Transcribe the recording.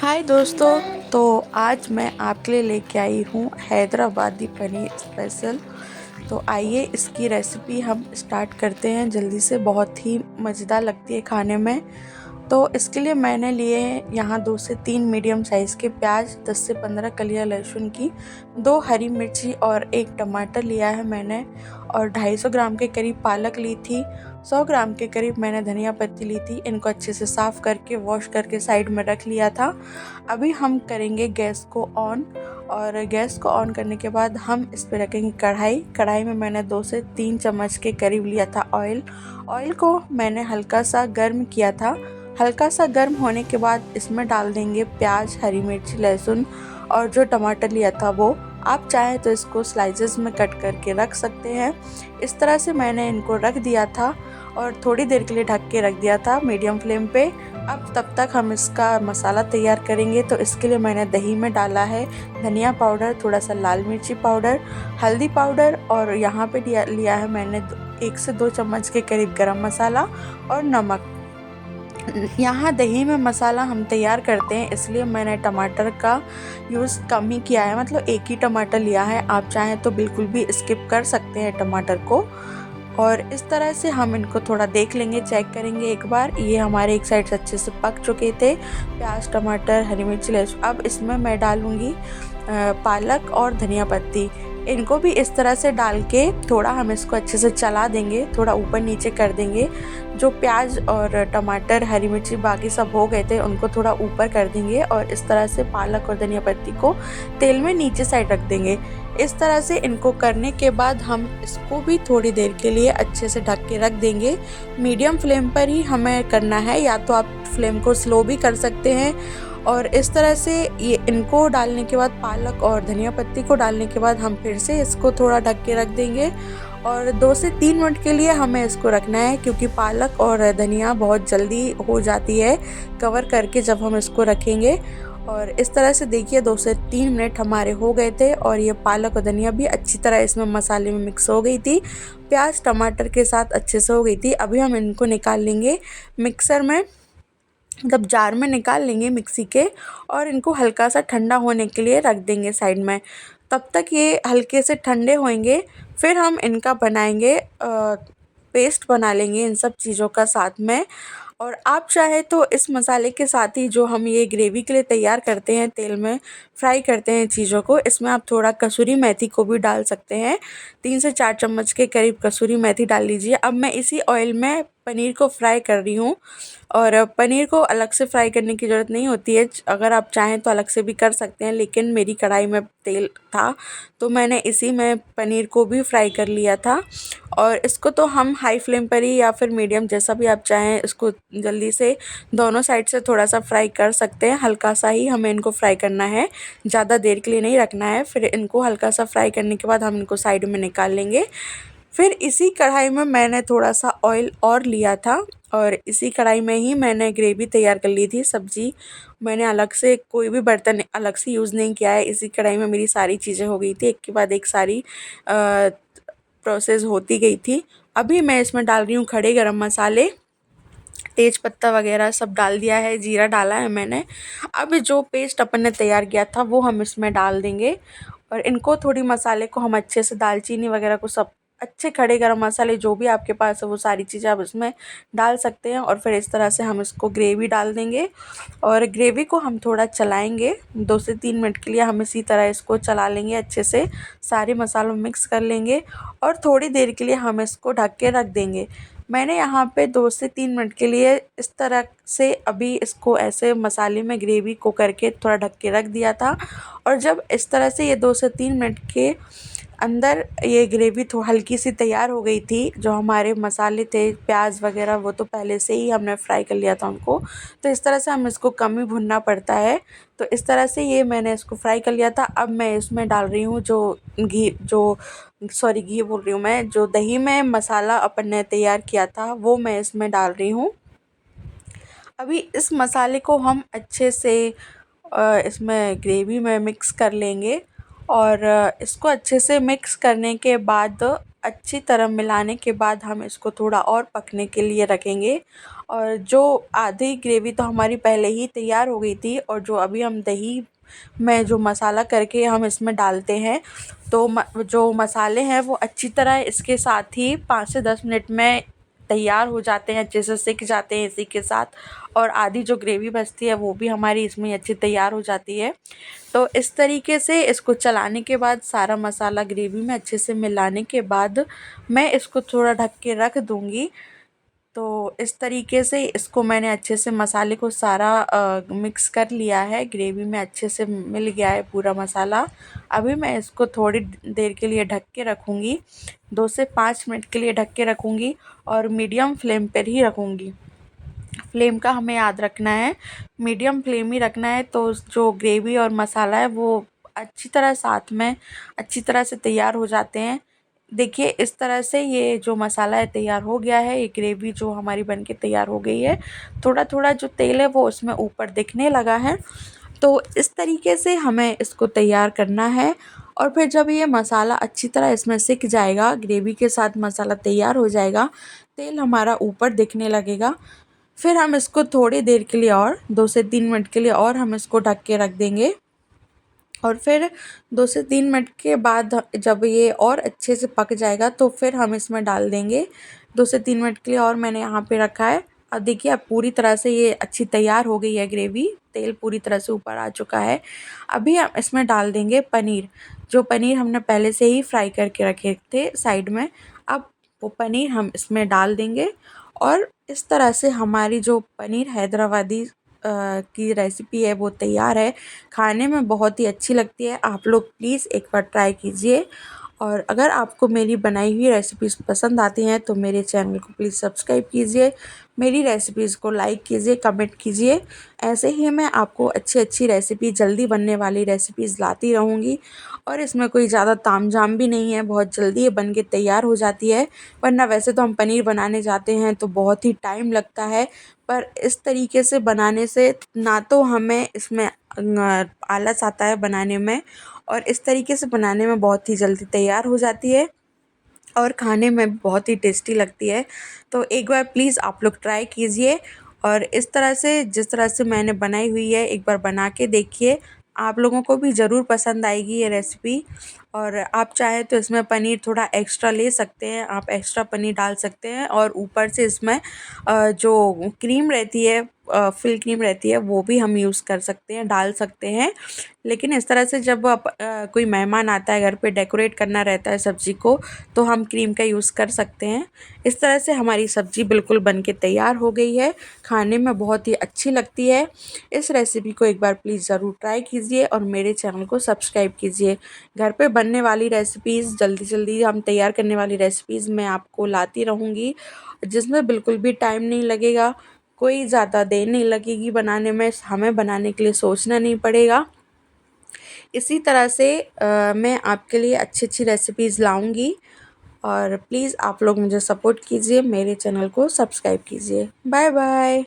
हाय दोस्तों। तो आज मैं आपके लिए लेके आई हूँ हैदराबादी पनीर स्पेशल। तो आइए इसकी रेसिपी हम स्टार्ट करते हैं जल्दी से। बहुत ही मज़ेदार लगती है खाने में। तो इसके लिए मैंने लिए हैं यहाँ 2 से 3 मीडियम साइज़ के प्याज, 10 से 15 कलियाँ लहसुन की, 2 हरी मिर्ची और 1 टमाटर लिया है मैंने, और 250 ग्राम के करीब पालक ली थी। 100 ग्राम के करीब मैंने धनिया पत्ती ली थी। इनको अच्छे से साफ़ करके वॉश करके साइड में रख लिया था। अभी हम करेंगे गैस को ऑन, और गैस को ऑन करने के बाद हम इस पर रखेंगे कढ़ाई में मैंने 2 से 3 चम्मच के करीब लिया था ऑयल को मैंने हल्का सा गर्म किया था। हल्का सा गर्म होने के बाद इसमें डाल देंगे प्याज, हरी मिर्ची, लहसुन और जो टमाटर लिया था वो। आप चाहें तो इसको स्लाइसेस में कट करके रख सकते हैं। इस तरह से मैंने इनको रख दिया था और थोड़ी देर के लिए ढक के रख दिया था मीडियम फ्लेम पे। अब तब तक हम इसका मसाला तैयार करेंगे। तो इसके लिए मैंने दही में डाला है धनिया पाउडर, थोड़ा सा लाल मिर्ची पाउडर, हल्दी पाउडर, और यहाँ पे लिया है मैंने 1 से 2 चम्मच के करीब गरम मसाला और नमक। यहाँ दही में मसाला हम तैयार करते हैं, इसलिए मैंने टमाटर का यूज़ कम ही किया है, मतलब 1 ही टमाटर लिया है। आप चाहें तो बिल्कुल भी स्किप कर सकते हैं टमाटर को। और इस तरह से हम इनको थोड़ा देख लेंगे, चेक करेंगे एक बार। ये हमारे एक साइड से अच्छे से पक चुके थे प्याज, टमाटर, हरी मिर्ची, लहसुन। अब इसमें मैं डालूँगी पालक और धनिया पत्ती। इनको भी इस तरह से डाल के थोड़ा हम इसको अच्छे से चला देंगे, थोड़ा ऊपर नीचे कर देंगे। जो प्याज और टमाटर, हरी मिर्ची बाकी सब हो गए थे उनको थोड़ा ऊपर कर देंगे, और इस तरह से पालक और धनिया पत्ती को तेल में नीचे साइड रख देंगे। इस तरह से इनको करने के बाद हम इसको भी थोड़ी देर के लिए अच्छे से ढक के रख देंगे। मीडियम फ्लेम पर ही हमें करना है, या तो आप फ्लेम को स्लो भी कर सकते हैं। और इस तरह से ये इनको डालने के बाद, पालक और धनिया पत्ती को डालने के बाद, हम फिर से इसको थोड़ा ढक के रख देंगे और 2 से 3 मिनट के लिए हमें इसको रखना है, क्योंकि पालक और धनिया बहुत जल्दी हो जाती है कवर करके जब हम इसको रखेंगे। और इस तरह से देखिए 2 से 3 मिनट हमारे हो गए थे और ये पालक और धनिया भी अच्छी तरह इसमें मसाले में मिक्स हो गई थी, प्याज टमाटर के साथ अच्छे से हो गई थी। अभी हम इनको निकाल लेंगे मिक्सर में, मतलब जार में निकाल लेंगे मिक्सी के, और इनको हल्का सा ठंडा होने के लिए रख देंगे साइड में। तब तक ये हल्के से ठंडे होंगे, फिर हम इनका बनाएंगे पेस्ट बना लेंगे इन सब चीज़ों का साथ में। और आप चाहे तो इस मसाले के साथ ही जो हम ये ग्रेवी के लिए तैयार करते हैं, तेल में फ्राई करते हैं चीज़ों को, इसमें आप थोड़ा कसूरी मेथी को भी डाल सकते हैं। 3 से 4 चम्मच के करीब कसूरी मेथी डाल लीजिए। अब मैं इसी ऑयल में पनीर को फ्राई कर रही हूँ, और पनीर को अलग से फ्राई करने की ज़रूरत नहीं होती है। अगर आप चाहें तो अलग से भी कर सकते हैं, लेकिन मेरी कढ़ाई में तेल था तो मैंने इसी में पनीर को भी फ्राई कर लिया था। और इसको तो हम हाई फ्लेम पर ही या फिर मीडियम, जैसा भी आप चाहें, इसको जल्दी से दोनों साइड से थोड़ा सा फ्राई कर सकते हैं। हल्का सा ही हमें इनको फ्राई करना है, ज़्यादा देर के लिए नहीं रखना है। फिर इनको हल्का सा फ्राई करने के बाद हम इनको साइड में निकाल लेंगे। फिर इसी कढ़ाई में मैंने थोड़ा सा ऑयल और लिया था, और इसी कढ़ाई में ही मैंने ग्रेवी तैयार कर ली थी। सब्जी मैंने अलग से कोई भी बर्तन अलग से यूज़ नहीं किया है, इसी कढ़ाई में मेरी सारी चीज़ें हो गई थी, एक के बाद एक सारी प्रोसेस होती गई थी। अभी मैं इसमें डाल रही हूँ खड़े गरम मसाले, तेज पत्ता वगैरह सब डाल दिया है, जीरा डाला है मैंने। अब जो पेस्ट अपन ने तैयार किया था वो हम इसमें डाल देंगे, और इनको थोड़ी मसाले को हम अच्छे से, दालचीनी वगैरह को सब अच्छे, खड़े गरम मसाले जो भी आपके पास है वो सारी चीज़ें आप इसमें डाल सकते हैं। और फिर इस तरह से हम इसको ग्रेवी डाल देंगे, और ग्रेवी को हम थोड़ा चलाएंगे 2 से 3 मिनट के लिए। हम इसी तरह इसको चला लेंगे, अच्छे से सारे मसालों मिक्स कर लेंगे, और थोड़ी देर के लिए हम इसको ढक के रख देंगे। मैंने यहाँ पे 2 से 3 मिनट के लिए इस तरह से अभी इसको ऐसे मसाले में ग्रेवी को करके थोड़ा ढक के रख दिया था। और जब इस तरह से ये 2 से 3 मिनट के अंदर ये ग्रेवी तो हल्की सी तैयार हो गई थी, जो हमारे मसाले थे प्याज वगैरह वो तो पहले से ही हमने फ्राई कर लिया था उनको, तो इस तरह से हम इसको कम ही भुनना पड़ता है। तो इस तरह से ये मैंने इसको फ्राई कर लिया था। अब मैं इसमें डाल रही हूँ घी बोल रही हूँ मैं, जो दही में मसाला अपन ने तैयार किया था वो मैं इसमें डाल रही हूँ। अभी इस मसाले को हम अच्छे से इसमें ग्रेवी में मिक्स कर लेंगे, और इसको अच्छे से मिक्स करने के बाद अच्छी तरह मिलाने के बाद हम इसको थोड़ा और पकने के लिए रखेंगे। और जो आधी ग्रेवी तो हमारी पहले ही तैयार हो गई थी, और जो अभी हम दही में जो मसाला करके हम इसमें डालते हैं, तो जो मसाले हैं वो अच्छी तरह इसके साथ ही 5 से 10 मिनट में तैयार हो जाते हैं, अच्छे से सिक जाते हैं इसी के साथ। और आधी जो ग्रेवी बचती है वो भी हमारी इसमें अच्छी तैयार हो जाती है। तो इस तरीके से इसको चलाने के बाद, सारा मसाला ग्रेवी में अच्छे से मिलाने के बाद, मैं इसको थोड़ा ढक के रख दूँगी। तो इस तरीके से इसको मैंने अच्छे से मसाले को सारा मिक्स कर लिया है, ग्रेवी में अच्छे से मिल गया है पूरा मसाला। अभी मैं इसको थोड़ी देर के लिए ढक के रखूँगी, 2 से 5 मिनट के लिए ढक के रखूँगी, और मीडियम फ्लेम पर ही रखूँगी। फ्लेम का हमें याद रखना है, मीडियम फ्लेम ही रखना है, तो जो ग्रेवी और मसाला है वो अच्छी तरह साथ में अच्छी तरह से तैयार हो जाते हैं। देखिए इस तरह से ये जो मसाला है तैयार हो गया है, ये ग्रेवी जो हमारी बनके तैयार हो गई है। थोड़ा थोड़ा जो तेल है वो उसमें ऊपर दिखने लगा है। तो इस तरीके से हमें इसको तैयार करना है। और फिर जब ये मसाला अच्छी तरह इसमें सिक जाएगा, ग्रेवी के साथ मसाला तैयार हो जाएगा, तेल हमारा ऊपर दिखने लगेगा, फिर हम इसको थोड़ी देर के लिए और 2 से 3 मिनट के लिए और हम इसको ढक के रख देंगे। और फिर 2 से 3 मिनट के बाद जब ये और अच्छे से पक जाएगा तो फिर हम इसमें डाल देंगे। 2 से 3 मिनट के लिए और मैंने यहाँ पे रखा है। अब देखिए अब पूरी तरह से ये अच्छी तैयार हो गई है ग्रेवी, तेल पूरी तरह से ऊपर आ चुका है। अभी हम इसमें डाल देंगे पनीर, जो पनीर हमने पहले से ही फ्राई करके रखे थे साइड में। अब वो पनीर हम इसमें डाल देंगे, और इस तरह से हमारी जो पनीर हैदराबादी की रेसिपी है वो तैयार है। खाने में बहुत ही अच्छी लगती है, आप लोग प्लीज़ एक बार ट्राई कीजिए। और अगर आपको मेरी बनाई हुई रेसिपीज़ पसंद आती हैं तो मेरे चैनल को प्लीज़ सब्सक्राइब कीजिए, मेरी रेसिपीज़ को लाइक कीजिए, कमेंट कीजिए। ऐसे ही मैं आपको अच्छी अच्छी रेसिपी, जल्दी बनने वाली रेसिपीज़ लाती रहूँगी। और इसमें कोई ज़्यादा तामझाम भी नहीं है, बहुत जल्दी ये बन के तैयार हो जाती है। वरना वैसे तो हम पनीर बनाने जाते हैं तो बहुत ही टाइम लगता है, पर इस तरीके से बनाने से ना तो हमें इसमें आलस आता है बनाने में, और इस तरीके से बनाने में बहुत ही जल्दी तैयार हो जाती है और खाने में बहुत ही टेस्टी लगती है। तो एक बार प्लीज़ आप लोग ट्राई कीजिए, और इस तरह से जिस तरह से मैंने बनाई हुई है एक बार बना के देखिए, आप लोगों को भी ज़रूर पसंद आएगी ये रेसिपी। और आप चाहें तो इसमें पनीर थोड़ा एक्स्ट्रा ले सकते हैं, आप एक्स्ट्रा पनीर डाल सकते हैं, और ऊपर से इसमें जो क्रीम रहती है, फिल क्रीम रहती है, वो भी हम यूज़ कर सकते हैं, डाल सकते हैं। लेकिन इस तरह से जब कोई मेहमान आता है, घर पे डेकोरेट करना रहता है सब्ज़ी को, तो हम क्रीम का यूज़ कर सकते हैं। इस तरह से हमारी सब्ज़ी बिल्कुल बन के तैयार हो गई है, खाने में बहुत ही अच्छी लगती है। इस रेसिपी को एक बार प्लीज़ ज़रूर ट्राई कीजिए और मेरे चैनल को सब्सक्राइब कीजिए। घर पे बनने वाली रेसिपीज़, जल्दी जल्दी हम तैयार करने वाली रेसिपीज़ मैं आपको लाती रहूँगी, जिसमें बिल्कुल भी टाइम नहीं लगेगा, कोई ज़्यादा देर नहीं लगेगी बनाने में, हमें बनाने के लिए सोचना नहीं पड़ेगा। इसी तरह से मैं आपके लिए अच्छी अच्छी रेसिपीज़ लाऊंगी, और प्लीज़ आप लोग मुझे सपोर्ट कीजिए, मेरे चैनल को सब्सक्राइब कीजिए। Bye bye.